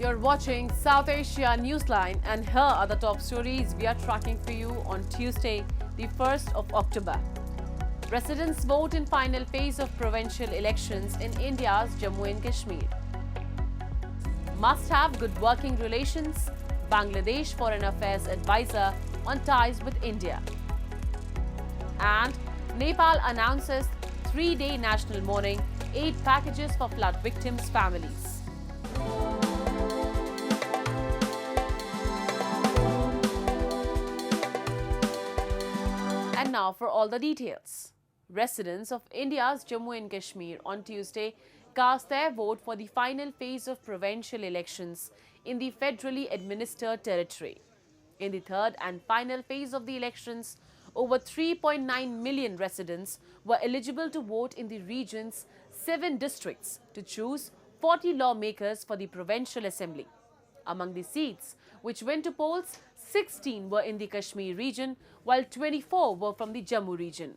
You're watching South Asia Newsline, and here are the top stories we are tracking for you on Tuesday, the 1st of October. Residents vote in final phase of provincial elections in India's Jammu and Kashmir. Must have good working relations. Bangladesh Foreign Affairs advisor on ties with India. And Nepal announces 3-day national mourning, aid packages for flood victims' families. And now for all the details. Residents of India's Jammu and Kashmir on Tuesday cast their vote for the final phase of provincial elections in the federally administered territory. In the third and final phase of the elections, over 3.9 million residents were eligible to vote in the region's 7 districts to choose 40 lawmakers for the provincial assembly. Among the seats which went to polls, 16 were in the Kashmir region, while 24 were from the Jammu region.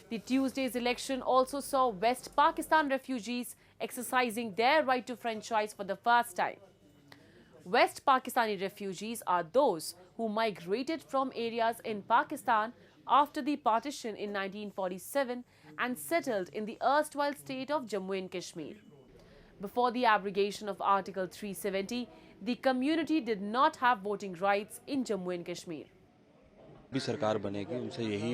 The Tuesday's election also saw West Pakistan refugees exercising their right to franchise for the first time. West Pakistani refugees are those who migrated from areas in Pakistan after the partition in 1947 and settled in the erstwhile state of Jammu and Kashmir. Before the abrogation of Article 370, the community did not have voting rights in Jammu and Kashmir. भी सरकार बनेगी उनसे यही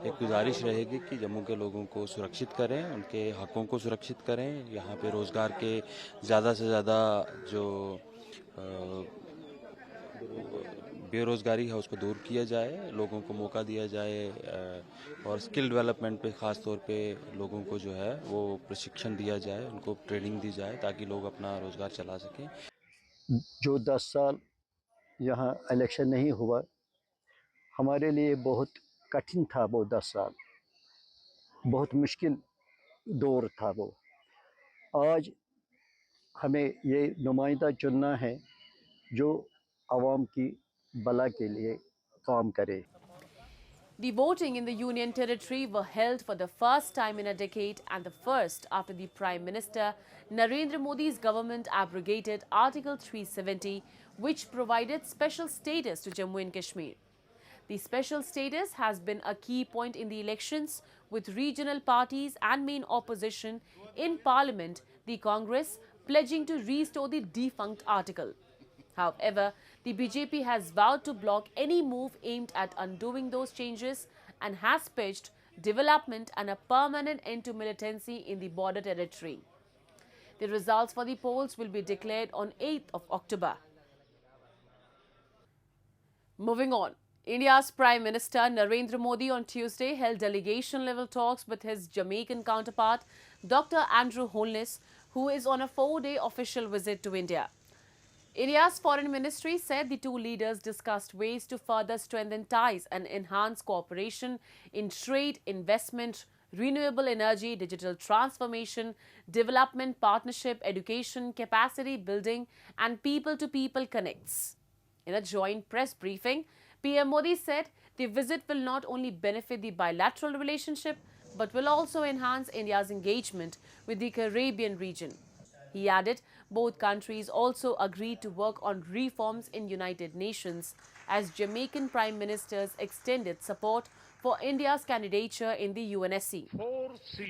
एक गुजारिश रहेगी कि जम्मू के लोगों को सुरक्षित करें, उनके हकों को सुरक्षित करें, यहाँ पे रोज़गार के ज़्यादा से ज़्यादा जो बेरोज़गारी है उसको दूर किया जाए, लोगों को मौका दिया जाए और स्किल डेवलपमेंट पे ख़ास तौर पे लोगों को जो है वो प्रशिक्षण दिया जाए, उनको ट्रेनिंग दी जाए ताकि लोग अपना रोज़गार चला सकें। जो 10 साल यहाँ इलेक्शन नहीं हुआ, हमारे लिए बहुत कठिन था। वो 10 साल बहुत मुश्किल दौर था। वो आज हमें ये नुमाइंदा चुनना है जो आवाम की भला के लिए काम करे। The voting in the Union Territory were held for the first time in a decade and the first after the Prime Minister Narendra Modi's government abrogated Article 370, which provided special status to Jammu and Kashmir. The special status has been a key point in the elections, with regional parties and main opposition in Parliament, the Congress, pledging to restore the defunct article. However, the BJP has vowed to block any move aimed at undoing those changes and has pitched development and a permanent end to militancy in the border territory. The results for the polls will be declared on 8th of October. Moving on. India's Prime Minister Narendra Modi on Tuesday held delegation-level talks with his Jamaican counterpart, Dr. Andrew Holness, who is on a 4-day official visit to India. India's Foreign Ministry said the two leaders discussed ways to further strengthen ties and enhance cooperation in trade, investment, renewable energy, digital transformation, development partnership, education, capacity building, and people-to-people connects. In a joint press briefing, PM Modi said the visit will not only benefit the bilateral relationship but will also enhance India's engagement with the Caribbean region. He added both countries also agreed to work on reforms in United Nations as Jamaican Prime Ministers extended support for India's candidature in the UNSC.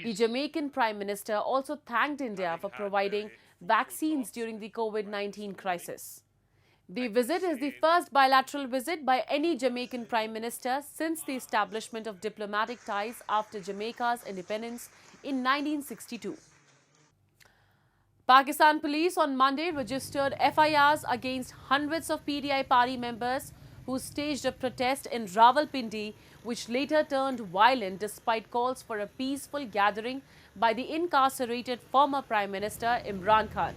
The Jamaican Prime Minister also thanked India for providing vaccines during the COVID-19 crisis. The visit is the first bilateral visit by any Jamaican Prime Minister since the establishment of diplomatic ties after Jamaica's independence in 1962. Pakistan police on Monday registered FIRs against hundreds of PTI party members who staged a protest in Rawalpindi, which later turned violent despite calls for a peaceful gathering by the incarcerated former Prime Minister Imran Khan.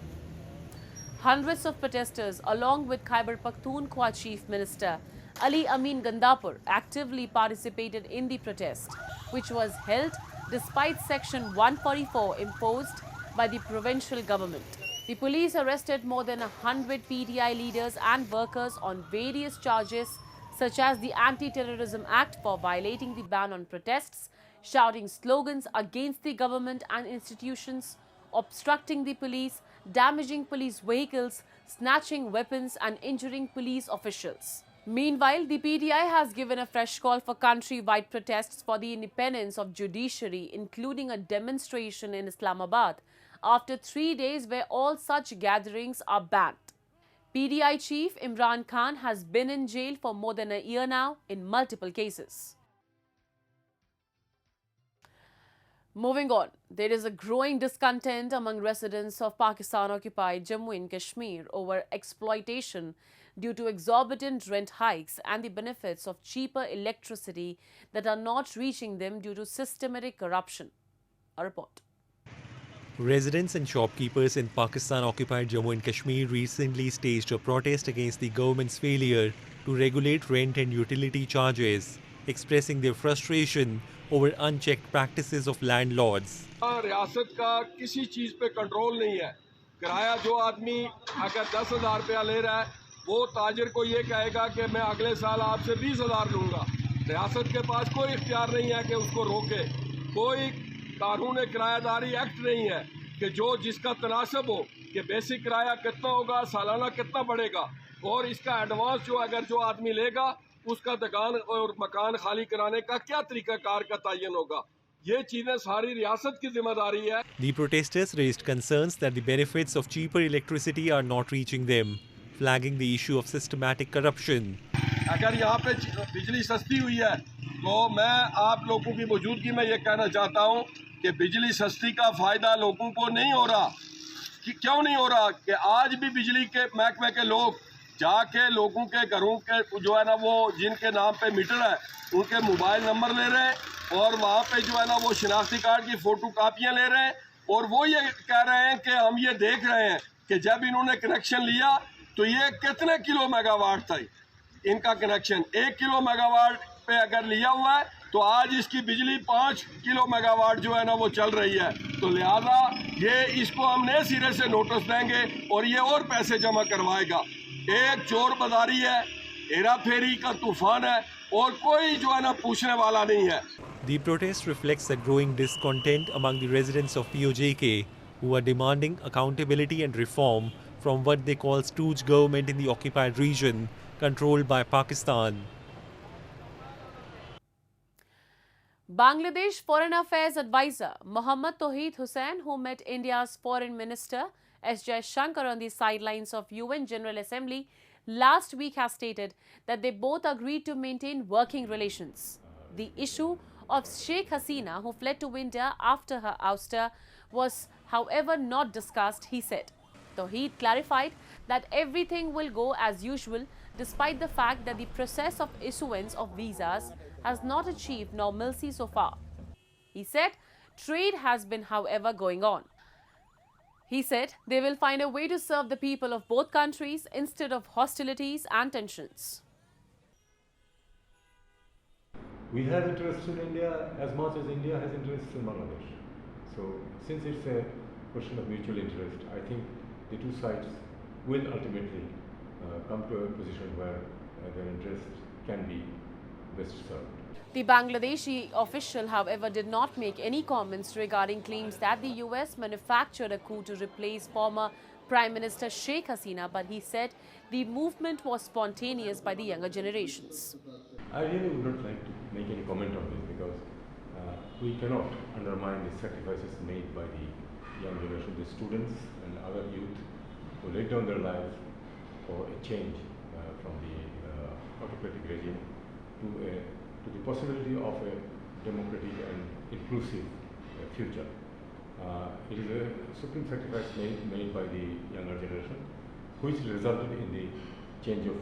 Hundreds of protesters, along with Khyber Pakhtunkhwa Chief Minister Ali Amin Gandapur, actively participated in the protest, which was held despite Section 144 imposed by the provincial government. The police arrested more than 100 PTI leaders and workers on various charges such as the Anti-Terrorism Act for violating the ban on protests, shouting slogans against the government and institutions, obstructing the police, damaging police vehicles, snatching weapons and injuring police officials. Meanwhile, the PTI has given a fresh call for country-wide protests for the independence of judiciary, including a demonstration in Islamabad, after 3 days where all such gatherings are banned. PTI chief Imran Khan has been in jail for more than a year now in multiple cases. Moving on, there is a growing discontent among residents of Pakistan-occupied Jammu and Kashmir over exploitation due to exorbitant rent hikes and the benefits of cheaper electricity that are not reaching them due to systematic corruption. A report. Residents and shopkeepers in Pakistan-occupied Jammu and Kashmir recently staged a protest against the government's failure to regulate rent and utility charges, expressing their frustration over unchecked practices of landlords. रियासत का किसी चीज़ पे control नहीं है। किराया जो आदमी अगर 10,000 रुपया ले रहा है, वो ताजिर को ये कहेगा कि मैं अगले साल आपसे 20,000 लूँगा। रियासत के पास कोई इख्तियार नहीं है कि उसको रोके। कोई कानून किरायादारी एक्ट नहीं है कि जो जिसका तनासब हो कि बेसिक किराया कितना होगा, सालाना कितना बढ़ेगा और इसका एडवांस जो अगर जो आदमी लेगा उसका दुकान और मकान खाली कराने का क्या तरीकाकार का तयन होगा। ये चीजें सारी रियासत की जिम्मेदारी है। The protesters raised concerns that the benefits of cheaper electricity are not reaching them, flagging the issue of systematic corruption. अगर यहाँ पे बिजली सस्ती हुई है तो मैं आप लोगों की मौजूदगी में ये कहना चाहता हूँ कि बिजली सस्ती का फायदा लोगों को नहीं हो रहा। कि क्यों नहीं हो रहा कि आज भी बिजली के महकमे के लोग जाके लोगों के घरों के जो है ना वो जिनके नाम पे मीटर है उनके मोबाइल नंबर ले रहे हैं और वहाँ पे जो है ना वो शिनाख्ती कार्ड की फोटो कापियाँ ले रहे हैं और वो ये कह रहे हैं कि हम ये देख रहे हैं कि जब इन्होंने कनेक्शन लिया तो ये कितने किलो मेगावाट था इनका कनेक्शन। 1 किलो मेगावाट पे अगर लिया हुआ है तो आज इसकी बिजली 5 किलो मेगावाट जो है ना वो चल रही है। तो लिहाजा ये इसको हम नए सिरे से नोटिस देंगे और ये और पैसे जमा करवाएगा। एक चोर बाजारी है, हेरा फेरी का तूफान है और कोई जो है ना पूछने वाला नहीं है। The protest reflects a growing discontent among the residents of PoJK, who are demanding accountability and reform from what they call stooge government in the occupied region controlled by Pakistan. Bangladesh Foreign Affairs Advisor Mohammad Touhid Hossain, who met India's Foreign Minister Jaishankar on the sidelines of UN General Assembly last week, has stated that they both agreed to maintain working relations. The issue of Sheikh Hasina, who fled to India after her ouster, was however not discussed, he said. Touhid clarified that everything will go as usual despite the fact that the process of issuance of visas has not achieved normalcy so far. He said trade has been however going on. He said they will find a way to serve the people of both countries instead of hostilities and tensions. We have interest in India as much as India has interest in Bangladesh. So since it's a question of mutual interest, I think the two sides will ultimately come to a position where their interests can be best served. The Bangladeshi official, however, did not make any comments regarding claims that the US manufactured a coup to replace former Prime Minister Sheikh Hasina, but he said the movement was spontaneous by the younger generations. I really would not like to make any comment on this because we cannot undermine the sacrifices made by the young generation, the students and other youth who laid down their lives for a change from the autocratic regime to the possibility of a democratic and inclusive future. It is a supreme sacrifice made by the younger generation, which resulted in the change of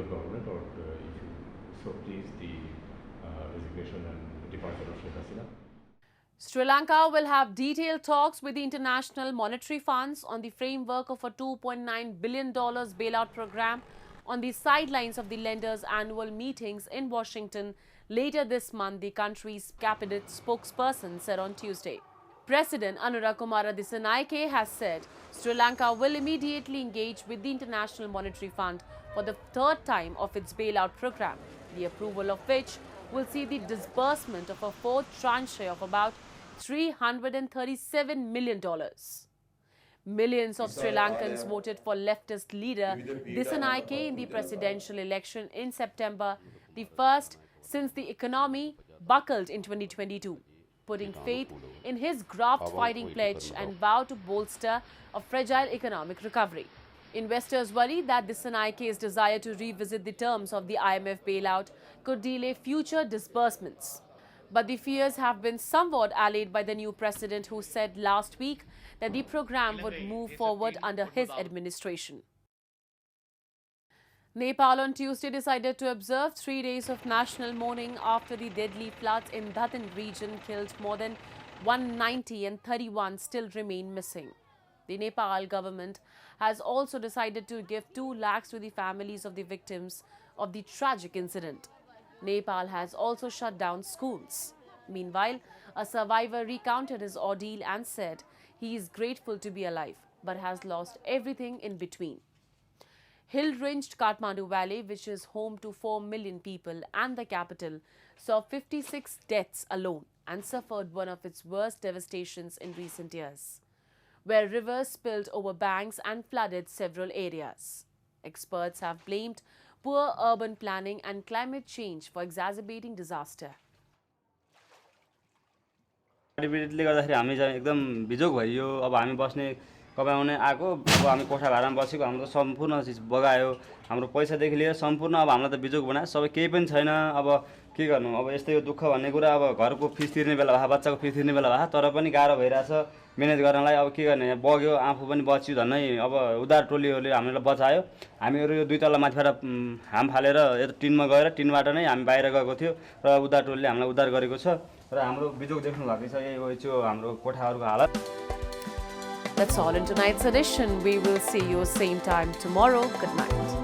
government, or if you so please, the resignation and departure of Sheikh Hasina. Sri Lanka will have detailed talks with the International Monetary Funds on the framework of a $2.9 billion bailout program on the sidelines of the lenders' annual meetings in Washington later this month, the country's cabinet spokesperson said on Tuesday. President Anura Kumara Dissanayake has said Sri Lanka will immediately engage with the International Monetary Fund for the third time of its bailout program, the approval of which will see the disbursement of a fourth tranche of about $337 million. Millions of Sri Lankans voted for leftist leader Dissanayake in the presidential election in September, the first since the economy buckled in 2022, putting faith in his graft-fighting pledge and vow to bolster a fragile economic recovery. Investors worry that Disanayake's desire to revisit the terms of the IMF bailout could delay future disbursements. But the fears have been somewhat allayed by the new president, who said last week that the program would move forward under his administration. Nepal on Tuesday decided to observe 3 days of national mourning after the deadly floods in Dhading region killed more than 190 and 31 still remain missing. The Nepal government has also decided to give 2 lakhs to the families of the victims of the tragic incident. Nepal has also shut down schools. Meanwhile, a survivor recounted his ordeal and said he is grateful to be alive, but has lost everything in between. Hill-ringed Kathmandu Valley, which is home to 4 million people and the capital, saw 56 deaths alone and suffered one of its worst devastations in recent years, where rivers spilled over banks and flooded several areas. Experts have blamed poor urban planning and climate change for exacerbating disaster. ले गर्दाखेरि हामी चाहिँ एकदम बिजोग भइयो। अब हामी बस्ने कमाउने आको अब हामी कोठा भाडामा बसेको हाम्रो त सम्पूर्ण चीज बगायो। हाम्रो पैसादेखि लिएर सम्पूर्ण अब हामीलाई त बिजोग बनायो। सबै केही पनि छैन। अब के गर्नु, अब यस्तै यो दुःख भन्ने कुरा अब घरको फिस तिर्ने बेला भए, बच्चाको फिस तिर्ने बेला भए, तर पनि गाह्रो भइराछ म्यानेज गर्नलाई। अब के गर्ने, बग्यो, आफू पनि बच्यो झन्नै। अब उधार टोलीहरूले हामीलाई बचायो। हामीहरू यो 2 तल्ला माथिबाट हाम फालेर यता टिनमा गएर टिनबाट नै हामी बाहिर गएको थियो र उधार टोलीले हामीलाई उद्धार गरेको छ र हाम्रो बिजोग देख्नु भएको छ। यही हो त्यो हाम्रो कोठाहरूको हालत। That's all in tonight's edition. We will see you same time tomorrow. Good night.